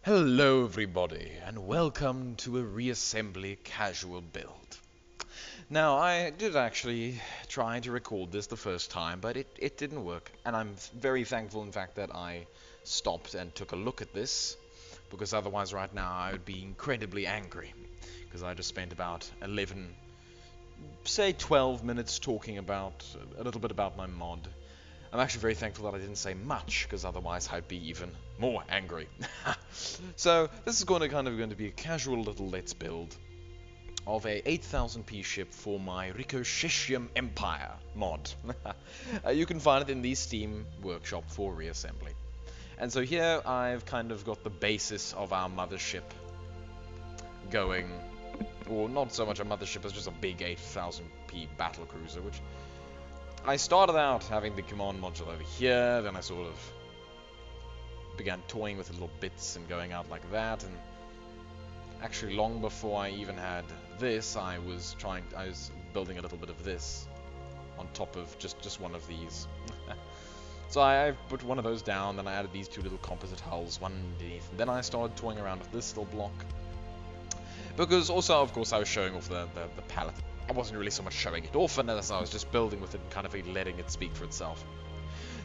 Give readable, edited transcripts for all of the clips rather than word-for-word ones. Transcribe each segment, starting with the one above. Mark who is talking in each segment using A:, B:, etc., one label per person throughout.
A: Hello everybody, and welcome to a reassembly casual build. Now, I did actually try to record this the first time, but it didn't work, and I'm very thankful in fact that I stopped and took a look at this, because otherwise right now I would be incredibly angry, because I just spent about 11, say 12 minutes talking about a little bit about my mod. I'm actually very thankful that I didn't say much, because otherwise I'd be even more angry. So this is going to be a casual little let's build of a 8000p ship for my Rikosheshium Empire mod. You can find it in the Steam workshop for reassembly. And so here I've kind of got the basis of our mothership going, or not so much a mothership as just a big 8000p battle cruiser, which I started out having the command module over here, then I sort of began toying with the little bits and going out like that, and actually long before I even had this, I was building a little bit of this on top of just one of these. So I put one of those down, then I added these two little composite hulls, one underneath, and then I started toying around with this little block. Because also, of course, I was showing off the palette. I wasn't really so much showing it off, and as I was just building with it and kind of letting it speak for itself.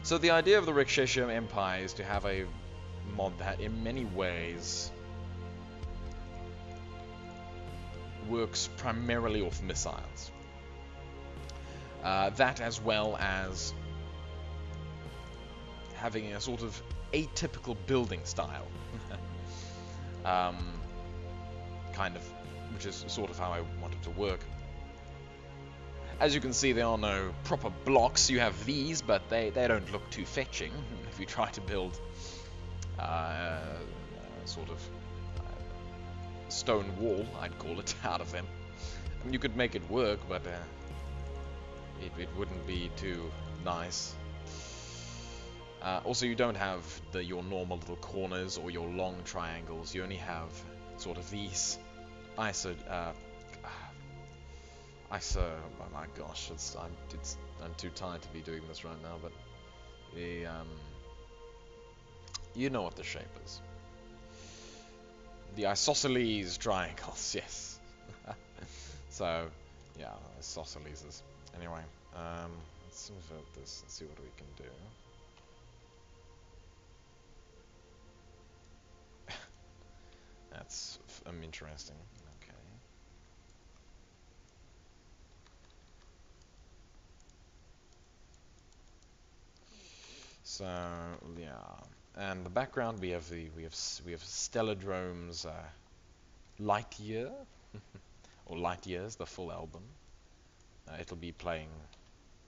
A: So the idea of the Rikosheshium Empire is to have a mod that in many ways works primarily off missiles. That as well as having a sort of atypical building style. Which is sort of how I want it to work. As you can see, there are no proper blocks. You have these, but they don't look too fetching. If you try to build sort of stone wall, I'd call it, out of them. I mean, you could make it work, but it wouldn't be too nice. Also, you don't have your normal little corners or your long triangles. You only have sort of these oh my gosh, I'm too tired to be doing this right now, but you know what the shape is. The isosceles triangles, yes. So, yeah, isosceles. Anyway, let's invert this and see what we can do. That's interesting. Okay. So yeah, and the background we have Stelladrome's Light Year, or Light Years, the full album. It'll be playing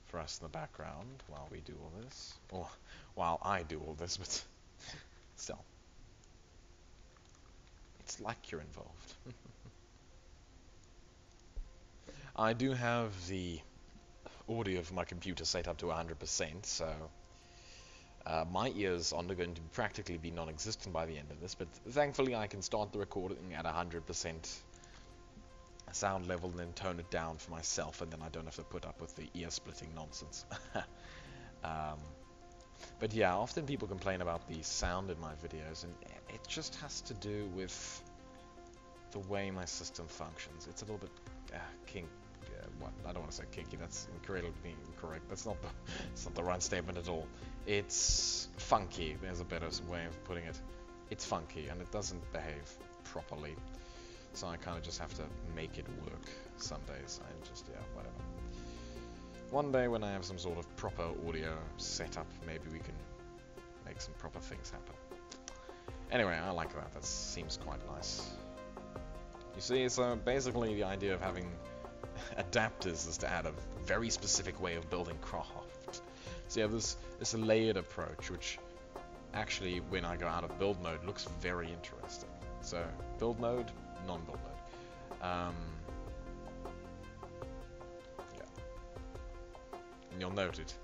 A: for us in the background while we do all this, or while I do all this, but still, it's like you're involved. I do have the audio of my computer set up to 100%, so my ears are going to practically be non-existent by the end of this, but thankfully I can start the recording at 100% sound level and then tone it down for myself, and then I don't have to put up with the ear-splitting nonsense. But yeah, often people complain about the sound in my videos, and it just has to do with the way my system functions. It's a little bit I don't want to say kinky, that's incredibly incorrect. That's not the right statement at all. It's funky, there's a better way of putting it. It's funky, and it doesn't behave properly. So I kind of just have to make it work some days. Yeah, whatever. One day when I have some sort of proper audio setup, maybe we can make some proper things happen. Anyway, I like that. That seems quite nice. You see, so basically the idea of having adapters is to add a very specific way of building craft. So you have this layered approach, which actually, when I go out of build mode, looks very interesting. So, build mode, non-build mode. Yeah. And you'll note it.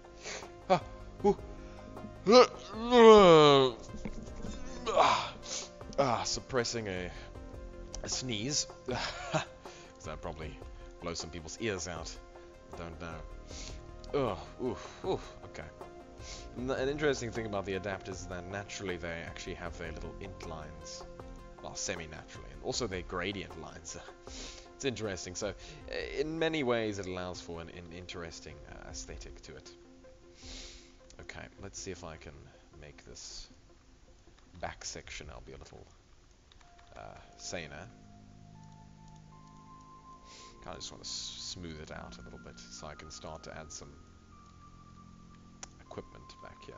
A: Suppressing a sneeze. That probably blow some people's ears out. Don't know. Okay. An interesting thing about the adapters is that naturally they actually have their little int lines. Well, semi-naturally. And also their gradient lines. It's interesting. So, in many ways it allows for an interesting aesthetic to it. Okay, let's see if I can make this back section. I'll be a little saner. Kind of just want to smooth it out a little bit so I can start to add some equipment back here.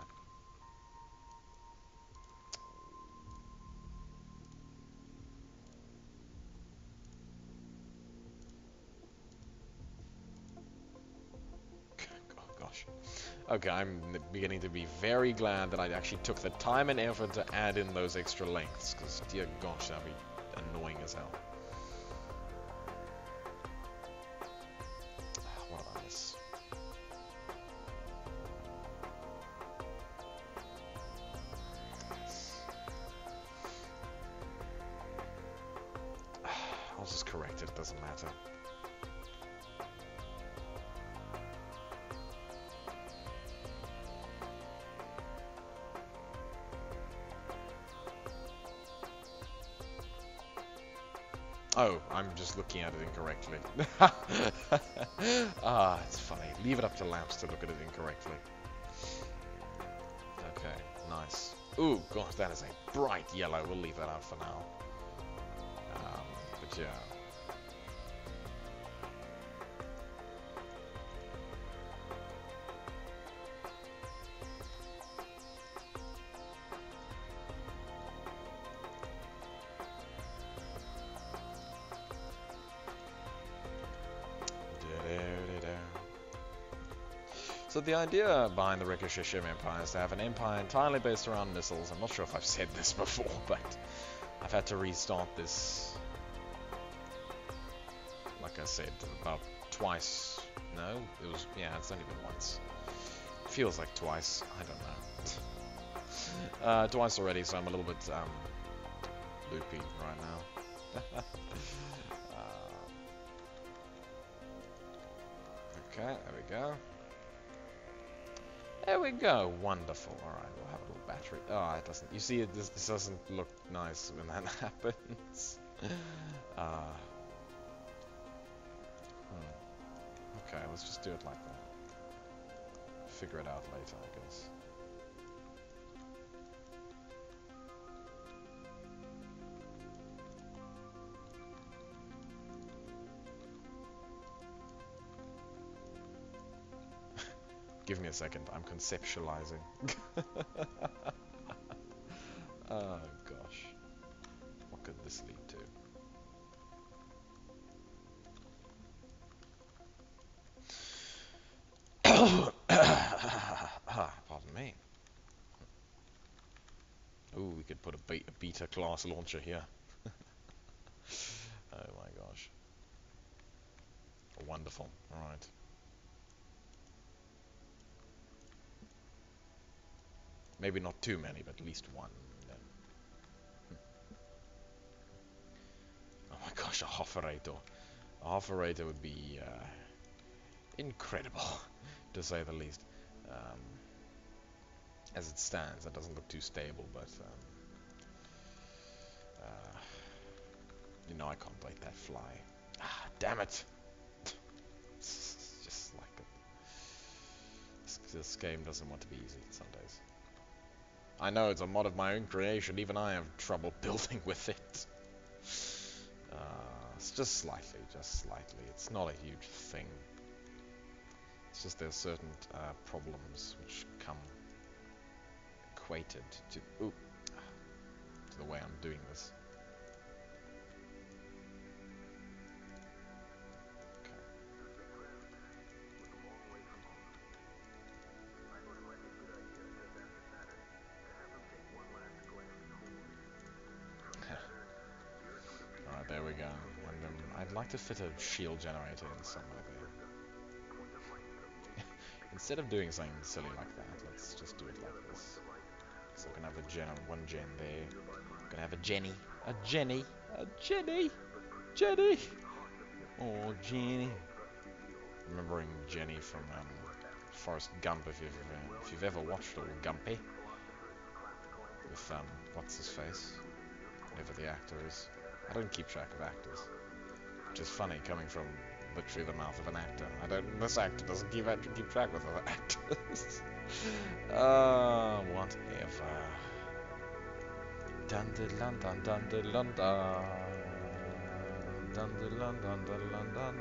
A: Oh gosh. Okay, I'm beginning to be very glad that I actually took the time and effort to add in those extra lengths, because dear gosh, that'd be annoying as hell. What about this? I'll just correct it, it doesn't matter. Oh, I'm just looking at it incorrectly. Ah, it's funny. Leave it up to Laps to look at it incorrectly. Okay, nice. Ooh, gosh, that is a bright yellow. We'll leave that out for now. But yeah. So the idea behind the Rikosheshium Empire is to have an empire entirely based around missiles. I'm not sure if I've said this before, but I've had to restart this, like I said, about twice. No, it was, yeah, it's only been once. It feels like twice, I don't know. Twice already, so I'm a little bit loopy right now. Okay, there we go. There we go, wonderful. Alright, we'll have a little battery. Oh, it doesn't, you see, this doesn't look nice when that happens. Okay, let's just do it like that. Figure it out later, I guess. Give me a second, I'm conceptualizing. Oh gosh. What could this lead to? Pardon me. Ooh, we could put a beta class launcher here. Oh my gosh. Wonderful, alright. Maybe not too many, but at least one. Oh my gosh, a Hofferator. A Hofferator would be incredible, to say the least. As it stands, that doesn't look too stable, but you know I can't make that fly. Ah, damn it! It's just like it. This game doesn't want to be easy some days. I know it's a mod of my own creation, even I have trouble building with it. It's just slightly, It's not a huge thing. It's just there's certain problems which come equated to the way I'm doing this. Alright, there we go. And I'd like to fit a shield generator in somewhere there. Instead of doing something silly like that, let's just do it like this. So we're gonna have one gen there. We're gonna have a Jenny. A Jenny! Oh, Jenny! Remembering Jenny from Forrest Gump, if you've ever watched Little Gumpy, with what's his face, whatever the actor is. I don't keep track of actors, which is funny coming from literally the mouth of an actor. This actor doesn't keep track with other actors. Whatever. Dun dun dun dun dun dun dun dun dun dun dun dun dun dun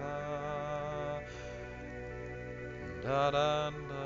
A: dun dun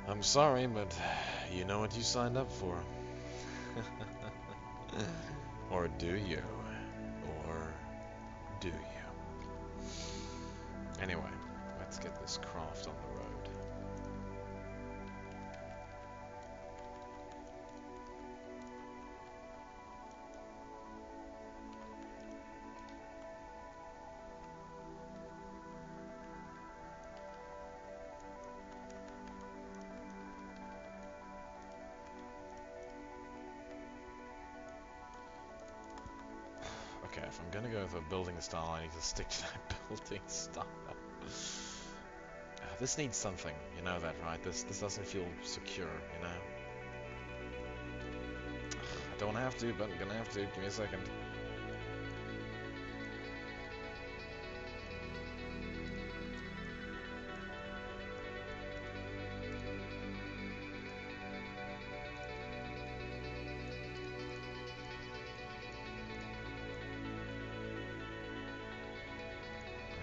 A: I'm sorry, but you know what you signed up for. Or do you? Or do you? Anyway, let's get this craft on the road. Okay, if I'm gonna go with a building style, I need to stick to that building style. This needs something, you know that, right? This doesn't feel secure, you know? I don't have to, but I'm gonna have to. Give me a second.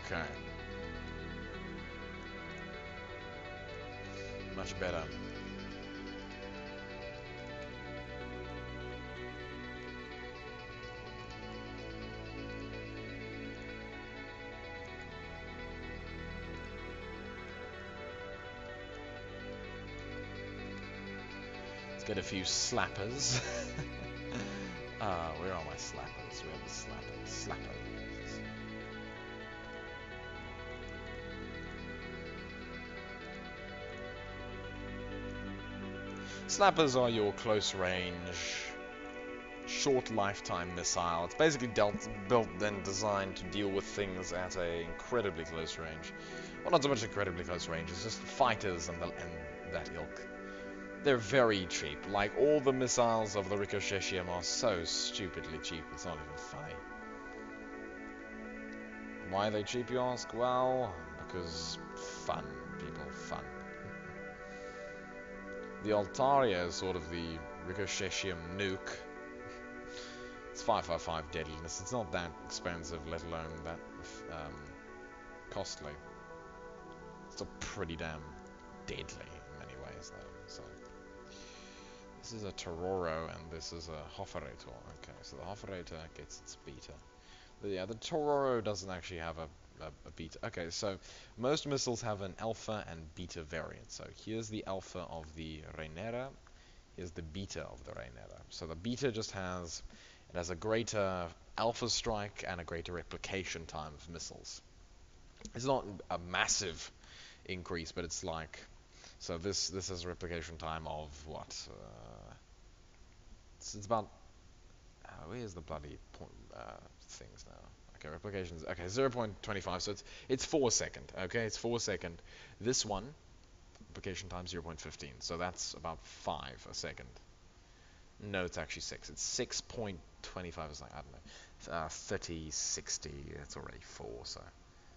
A: Okay. Much better. Let's get a few slappers. Where are my slappers? Where are the slappers? Slappers. Slappers are your close range, short lifetime missile. It's basically built and designed to deal with things at a incredibly close range. Well, not so much incredibly close range, it's just fighters and that ilk. They're very cheap. Like, all the missiles of the Rikosheshium are so stupidly cheap, it's not even funny. Why are they cheap, you ask? Well, because fun, people, fun. The Altaria is sort of the Rikosheshium nuke. It's 555 deadliness. It's not that expensive, let alone that costly. It's still pretty damn deadly in many ways, though. So this is a Tororo and this is a Hoferator. Okay, so the Hoferator gets its beta. Yeah, the Tororo doesn't actually have a beta. Okay, so most missiles have an alpha and beta variant. So here's the alpha of the Rainera. Here's the beta of the Rainera. So the beta just has a greater alpha strike and a greater replication time of missiles. It's not a massive increase, but it's like So this has a replication time of what? It's about where's the bloody things now? Okay, replications. Okay, 0.25. So it's 4 second. Okay, it's 4 second. This one replication time 0.15. So that's about 5 a second. No, it's actually 6. It's 6.25 or something. I don't know. 30, 60. It's already 4. So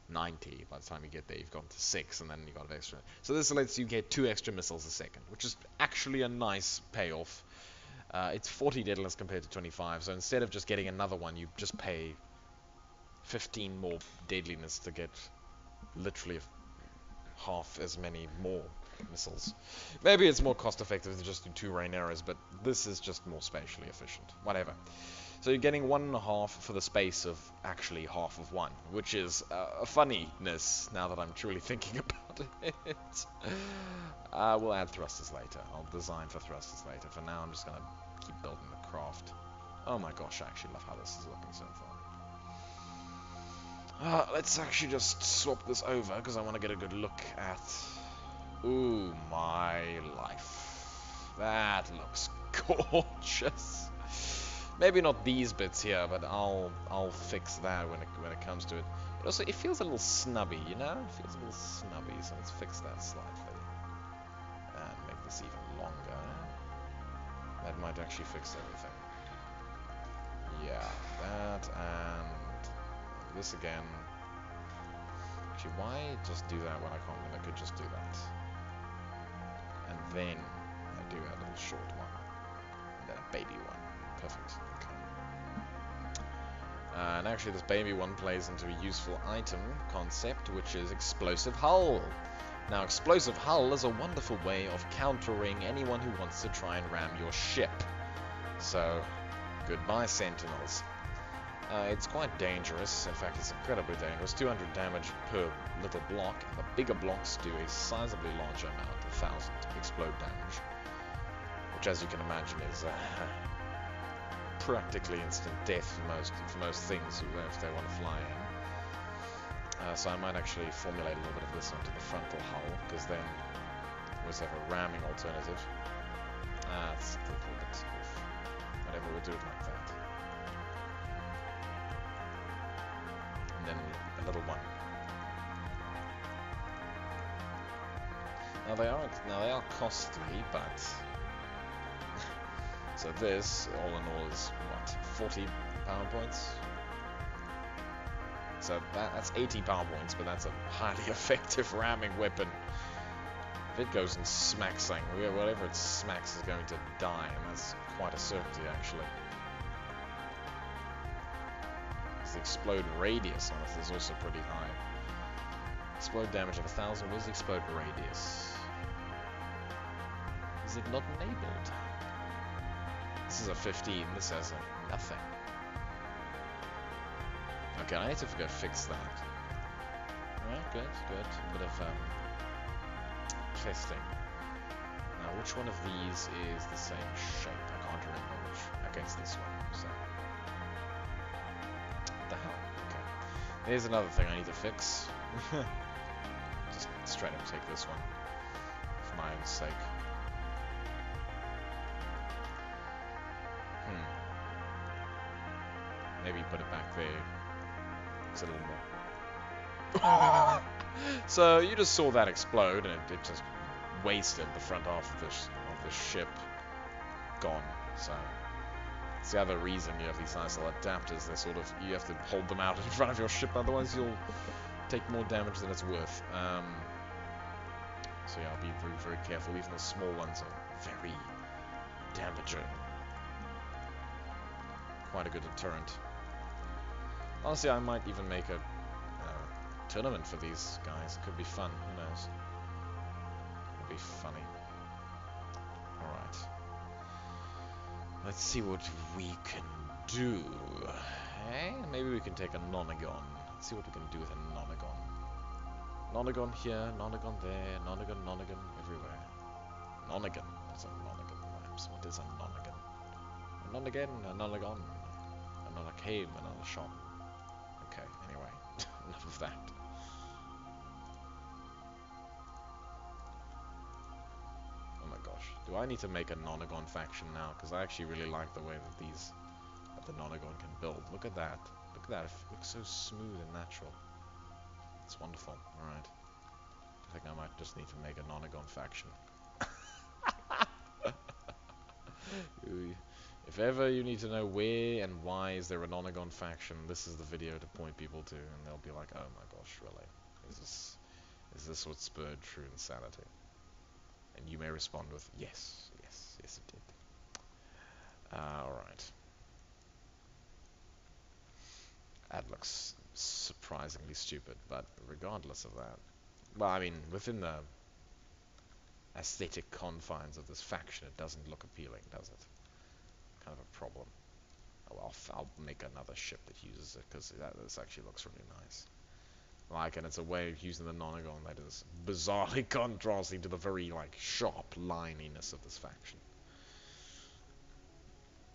A: 90. By the time you get there, you've gone to 6, and then you got extra. So this lets you get 2 extra missiles a second, which is actually a nice payoff. It's 40 deadliness compared to 25, so instead of just getting another one, you just pay 15 more deadliness to get literally half as many more missiles. Maybe it's more cost effective to just do 2 rain arrows, but this is just more spatially efficient. Whatever. So you're getting 1.5 for the space of actually half of 1, which is a funniness now that I'm truly thinking about it. We'll add thrusters later. I'll design for thrusters later. For now, I'm just going to keep building the craft. Oh my gosh, I actually love how this is looking so far. Let's actually just swap this over, because I want to get a good look at... Ooh, my life. That looks gorgeous. Maybe not these bits here, but I'll fix that when it comes to it. It feels a little snubby, you know? It feels a little snubby, so let's fix that slightly. And make this even longer. That might actually fix everything. Yeah, that and this again. Actually, why just do that when I could just do that? And then I do a little short one. And then a baby one. Perfect. Okay. And actually this baby one plays into a useful item concept, which is explosive hull. Now explosive hull is a wonderful way of countering anyone who wants to try and ram your ship. So, goodbye sentinels. It's quite dangerous. In fact, it's incredibly dangerous. 200 damage per little block. The bigger blocks do a sizably larger amount, 1,000 explode damage. Which, as you can imagine, is practically instant death for most things if they want to fly in. So I might actually formulate a little bit of this onto the frontal hull, because then we always have a ramming alternative. It's a little bit off. Whatever, we'll do it like that. And then a little one. Now they are costly, but so this all in all is what, 40 power points? So that's 80 power points, but that's a highly effective ramming weapon. If it goes and smacks something, whatever it smacks is going to die, and that's quite a certainty actually. The explode radius on it is also pretty high. Explode damage of 1,000. Where's the explode radius? Is it not enabled? This is a 15. This has a nothing. Okay, I need to go fix that. Alright, good. Bit of testing. Now, which one of these is the same shape? I can't remember which. Okay, it's this one. So. What the hell? Okay. Here's another thing I need to fix. Just straight up take this one. For my own sake. Maybe put it back there. It's a little more. So you just saw that explode, and it just wasted the front half of this ship. Gone. So it's the other reason you have these nice little adapters. They sort of, you have to hold them out in front of your ship, otherwise you'll take more damage than it's worth. So yeah, I'll be very, very careful. Even the small ones are very damaging. Quite a good deterrent. Honestly, I might even make a tournament for these guys. Could be fun. Who knows? Could be funny. Alright. Let's see what we can do. Hey, maybe we can take a Nonagon. Let's see what we can do with a Nonagon. Nonagon here, Nonagon there, Nonagon everywhere. Nonagon. That's a Nonagon rhymes. What is a Nonagon? A Nonagon, a Nonagon, a Nonacame, a Nonashon. Okay, anyway, enough of that. Do I need to make a Nonagon faction now? Because I actually really like the way that the Nonagon can build. Look at that. Look at that. It looks so smooth and natural. It's wonderful. Alright. I think I might just need to make a Nonagon faction. If ever you need to know where and why is there a Nonagon faction, this is the video to point people to, and they'll be like, oh my gosh, really? Is this what spurred true insanity? And you may respond with, yes, yes, yes it did. Alright. That looks surprisingly stupid, but regardless of that, well, I mean, within the aesthetic confines of this faction, it doesn't look appealing, does it? Kind of a problem. Oh, well, I'll make another ship that uses it, because this actually looks really nice. Like, and it's a way of using the Nonagon that is bizarrely contrasting to the very, like, sharp lininess of this faction.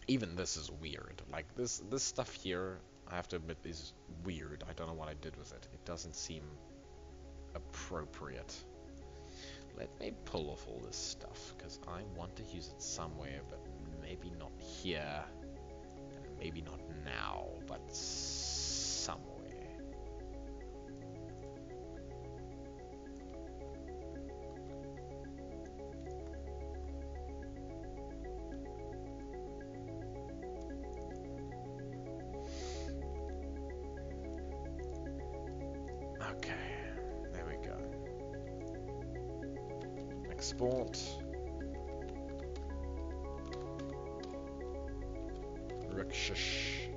A: Even this is weird. Like, this stuff here, I have to admit, is weird. I don't know what I did with it. It doesn't seem appropriate. Let me pull off all this stuff, because I want to use it somewhere, but maybe not here, and maybe not now, but somewhere. Okay, there we go. Export. Rikosheshium.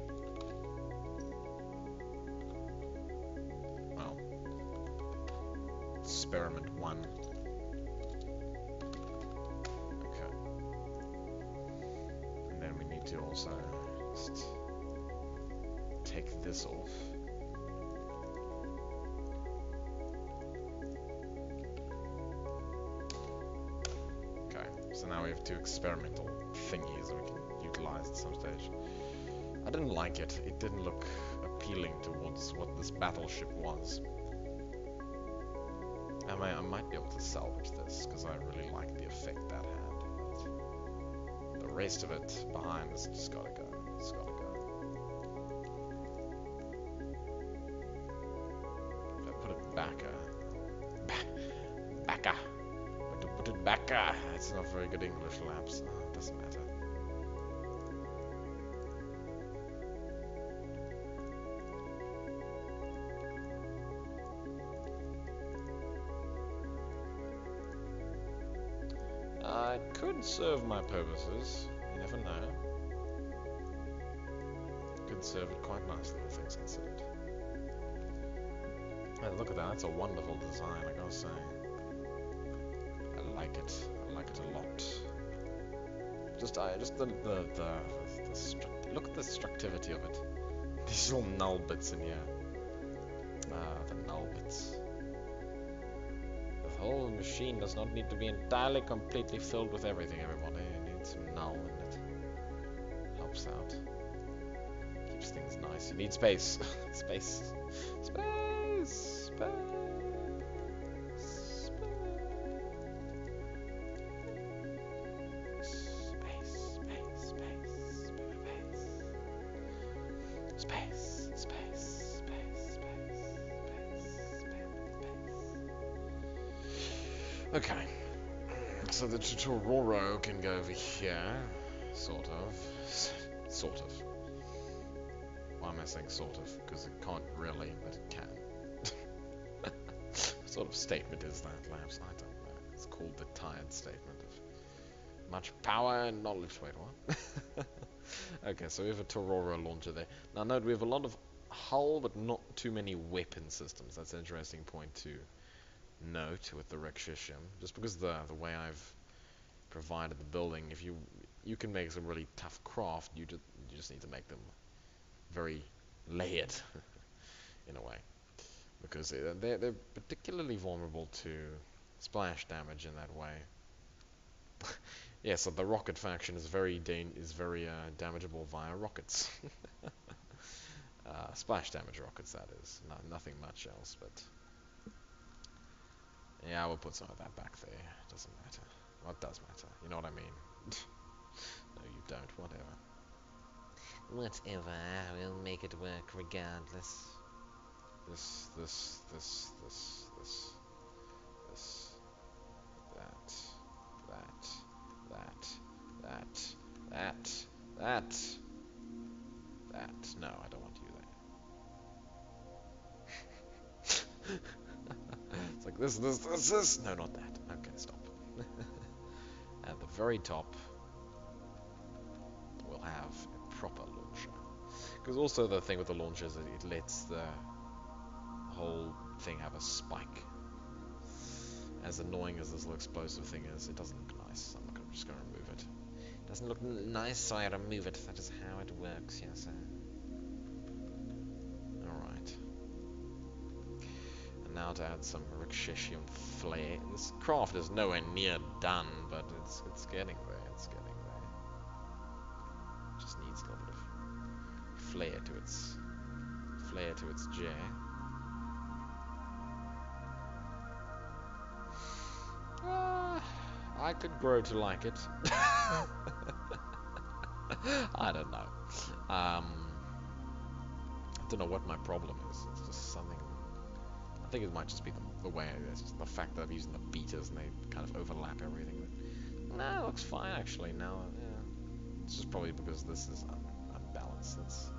A: Well, experiment 1. Okay. And then we need to also just take this off. So now we have 2 experimental thingies that we can utilize at some stage. I didn't like it. It didn't look appealing towards what this battleship was. I might be able to salvage this, because I really like the effect that had. But the rest of it behind has just gotta go. It's gotta go. If I put it back, put it back. It's not very good English, Labs. Oh, it doesn't matter. It could serve my purposes. You never know. Could serve it quite nicely, all things considered. And look at that. That's a wonderful design, I gotta say. I like it. I like it a lot. Just look at the structivity of it. These little null bits in here. The null bits. The whole machine does not need to be entirely completely filled with everything, everybody. It needs some null in it. Helps out. Keeps things nice. You need space. Space. Space. Space. Okay, so the Tutororo can go over here, sort of. Sort of. Why am I saying sort of? Because it can't really, but it can. What sort of statement is that, Labs? I don't know. It's called the tired statement of much power and knowledge. Wait, what? Okay, so we have a Tororo launcher there. Now note, we have a lot of hull, but not too many weapon systems. That's an interesting point to note with the Rikosheshium, just because the way I've provided the building, if you can make some really tough craft, you just need to make them very layered in a way, because they're particularly vulnerable to splash damage in that way. Yeah, so the rocket faction is very damageable via rockets. Splash damage rockets, that is. Nothing much else, but yeah, we'll put some of that back there. Doesn't matter. What does matter? You know what I mean? No, you don't. Whatever.
B: Whatever, we'll make it work regardless.
A: This, that, that. No, I don't want you there. It's like this. No, not that. Okay, stop. At the very top, we'll have a proper launcher. Because also the thing with the launcher is that it lets the whole thing have a spike. As annoying as this little explosive thing is, it doesn't look nice. I'm just going to remove it.
B: It doesn't look nice, so I remove it. That is how it works, yes, sir.
A: Alright. And now to add some Rikosheshium flare. This craft is nowhere near done, but it's getting there. It's getting there. Just needs a little bit of flair to its J. I could grow to like it. I don't know. I don't know what my problem is. It's just something. I think it might just be the way it is. Just the fact that I'm using the beaters and they kind of overlap everything. No, it looks fine actually now. Yeah. It's just probably because this is unbalanced. Let's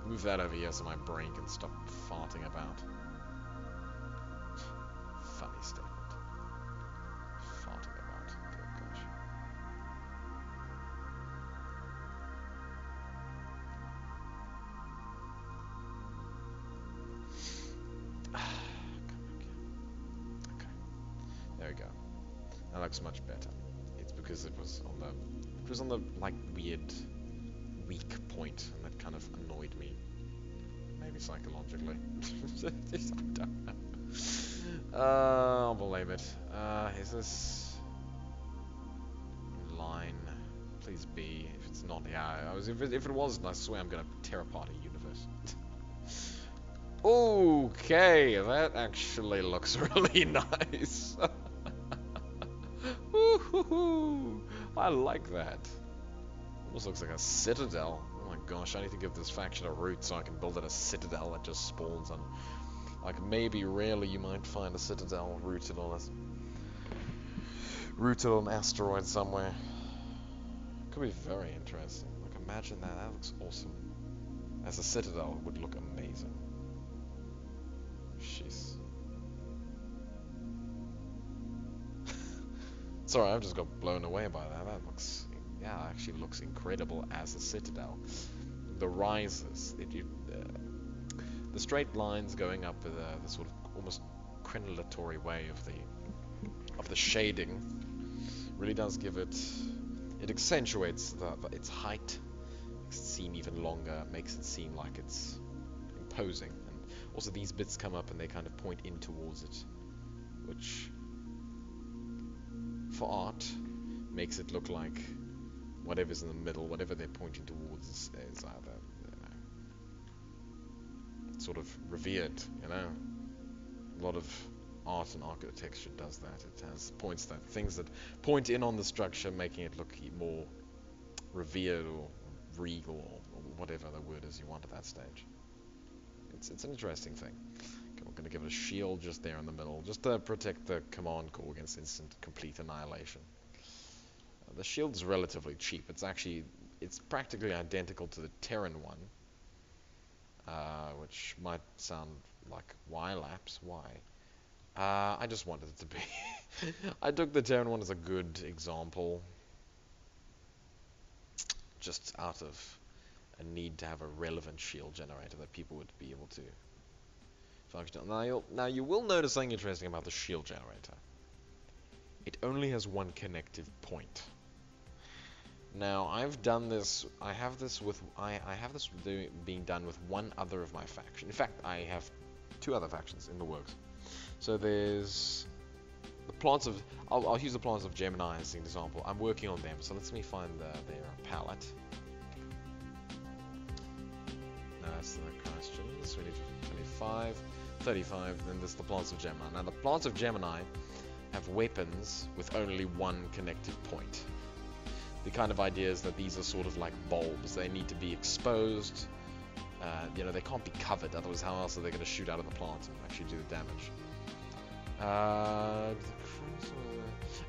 A: move that over here so my brain can stop farting about. Funny statement. Farting about. Good gosh. Okay. There we go. That looks much better. It's because it was on the like weird weak point, and that kind of annoyed me. Maybe psychologically. I don't know. I'll believe it. Is this in line? Please be. If it's not, yeah. If it wasn't, I swear I'm gonna tear apart a universe. Okay, that actually looks really nice. Woohoo! I like that. Almost looks like a citadel. Oh my gosh, I need to give this faction a root so I can build it a citadel that just spawns on. Like maybe rarely you might find a citadel rooted on an asteroid somewhere. Could be very interesting. Like imagine that. That looks awesome. As a citadel, it would look amazing. Jeez. Sorry, I've just got blown away by that. That looks, yeah, actually looks incredible as a citadel. The rises, the straight lines going up with the sort of almost crenulatory way of the shading really does give it. It accentuates its height, makes it seem even longer, makes it seem like it's imposing. And also these bits come up and they kind of point in towards it, which for art makes it look like whatever's in the middle, whatever they're pointing towards is either, sort of revered, A lot of art and architecture does that. It has things that point in on the structure, making it look more revered or regal or whatever the word is you want at that stage. It's an interesting thing. Okay, we're going to give it a shield just there in the middle, just to protect the command core against instant complete annihilation. The shield is relatively cheap. It's practically identical to the Terran one, which might sound like why lapse? Why? I just wanted it to be. I took the Terran one as a good example, just out of a need to have a relevant shield generator that people would be able to function on. Now you will notice something interesting about the shield generator. It only has one connective point. Now I've done this. I have this being done with one other of my faction. In fact, I have two other factions in the works. So there's the plants of. I'll use the plants of Gemini as an example. I'm working on them. So let me find their palette. No, that's the questions. We need 25, 35. Then there's the plants of Gemini. Now the plants of Gemini have weapons with only one connective point. The kind of idea is that these are sort of like bulbs. They need to be exposed. You know, they can't be covered, otherwise how else are they going to shoot out of the plant and actually do the damage?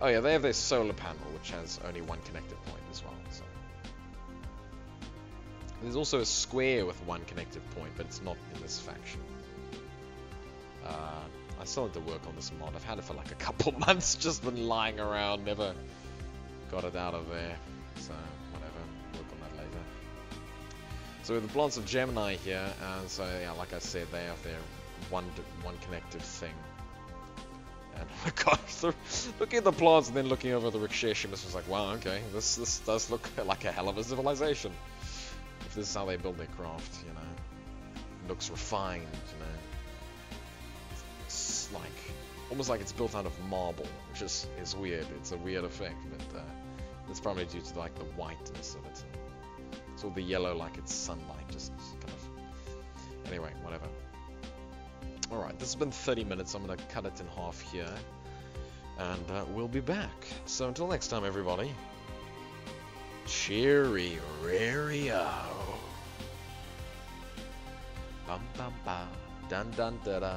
A: Oh yeah, they have their solar panel, which has only one connective point as well. So there's also a square with one connective point, but it's not in this faction. I still have to work on this mod. I've had it for like a couple months, just been lying around, never got it out of there. So whatever, work on that later. So with the plants of Gemini here, and so yeah, like I said, they have their one connective thing. And gosh, looking at the plants and then looking over the Rikosheshium, this was like, wow, okay, this does look like a hell of a civilization. If this is how they build their craft, you know, it looks refined, you know. It's like almost like it's built out of marble, which is weird. It's a weird effect, but it's probably due to like the whiteness of it. It's all the yellow like it's sunlight, just kind of. Anyway, whatever. Alright, this has been 30 minutes. I'm going to cut it in half here. And we'll be back. So until next time, everybody. Cheerio. Bum bum bum. Dun dun da da.